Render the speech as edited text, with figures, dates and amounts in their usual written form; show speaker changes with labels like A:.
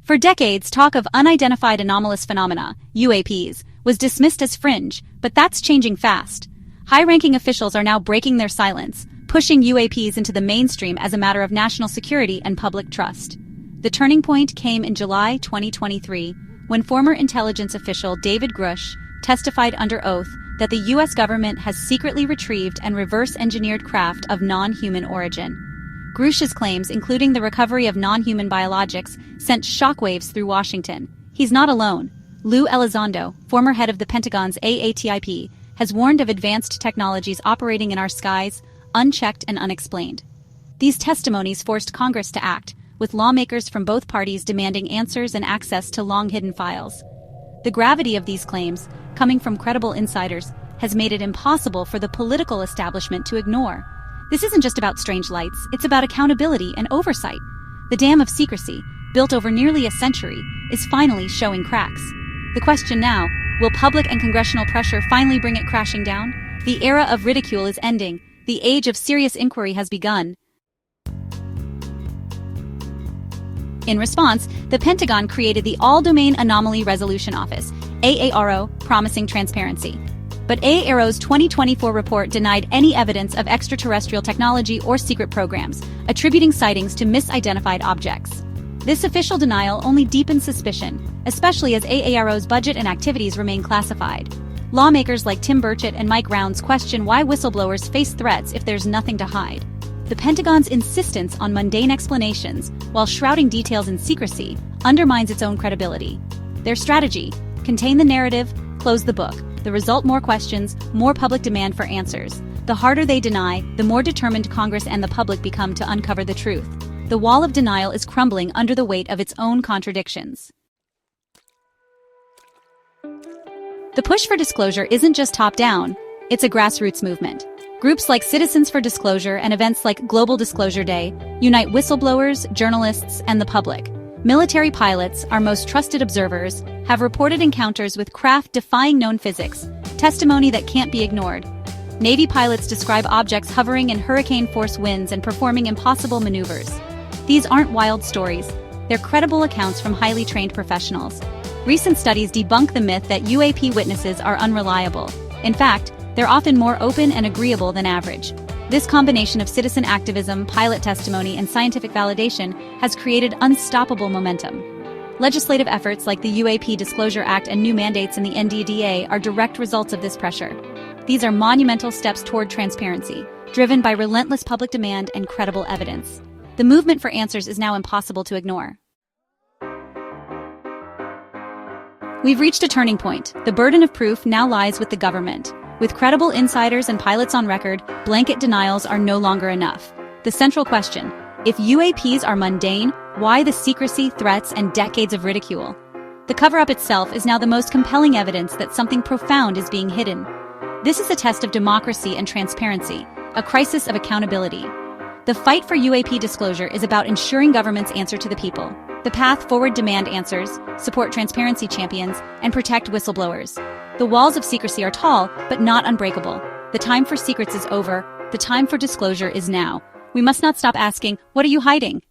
A: For decades, talk of unidentified anomalous phenomena, UAPs, was dismissed as fringe, but that's changing fast. High-ranking officials are now breaking their silence, pushing UAPs into the mainstream as a matter of national security and public trust. The turning point came in July 2023, when former intelligence official David Grush testified under oath that the U.S. government has secretly retrieved and reverse-engineered craft of non-human origin. Grush's claims, including the recovery of non-human biologics, sent shockwaves through Washington. He's not alone. Lou Elizondo, former head of the Pentagon's UAP, has warned of advanced technologies operating in our skies, unchecked and unexplained. These testimonies forced Congress to act, with lawmakers from both parties demanding answers and access to long-hidden files. The gravity of these claims, coming from credible insiders, has made it impossible for the political establishment to ignore. This isn't just about strange lights, it's about accountability and oversight. The dam of secrecy, built over nearly a century, is finally showing cracks. The question now, will public and congressional pressure finally bring it crashing down? The era of ridicule is ending. The age of serious inquiry has begun. In response, the Pentagon created the All-Domain Anomaly Resolution Office, AARO, promising transparency. But AARO's 2024 report denied any evidence of extraterrestrial technology or secret programs, attributing sightings to misidentified objects. This official denial only deepens suspicion, especially as AARO's budget and activities remain classified. Lawmakers like Tim Burchett and Mike Rounds question why whistleblowers face threats if there's nothing to hide. The Pentagon's insistence on mundane explanations, while shrouding details in secrecy, undermines its own credibility. Their strategy: contain the narrative, close the book. The result: more questions, more public demand for answers. The harder they deny, the more determined Congress and the public become to uncover the truth. The wall of denial is crumbling under the weight of its own contradictions. The push for disclosure isn't just top-down, it's a grassroots movement. Groups like Citizens for Disclosure and events like Global Disclosure Day unite whistleblowers, journalists, and the public. Military pilots, our most trusted observers, have reported encounters with craft defying known physics, testimony that can't be ignored. Navy pilots describe objects hovering in hurricane-force winds and performing impossible maneuvers. These aren't wild stories. They're credible accounts from highly trained professionals. Recent studies debunk the myth that UAP witnesses are unreliable. In fact, they're often more open and agreeable than average. This combination of citizen activism, pilot testimony, and scientific validation has created unstoppable momentum. Legislative efforts like the UAP Disclosure Act and new mandates in the NDDA are direct results of this pressure. These are monumental steps toward transparency, driven by relentless public demand and credible evidence. The movement for answers is now impossible to ignore. We've reached a turning point. The burden of proof now lies with the government. With credible insiders and pilots on record, blanket denials are no longer enough. The central question: if UAPs are mundane, why the secrecy, threats, and decades of ridicule? The cover-up itself is now the most compelling evidence that something profound is being hidden. This is a test of democracy and transparency, a crisis of accountability. The fight for UAP disclosure is about ensuring government's answer to the people. The path forward: demand answers, support transparency champions, and protect whistleblowers. The walls of secrecy are tall, but not unbreakable. The time for secrets is over. The time for disclosure is now. We must not stop asking, what are you hiding?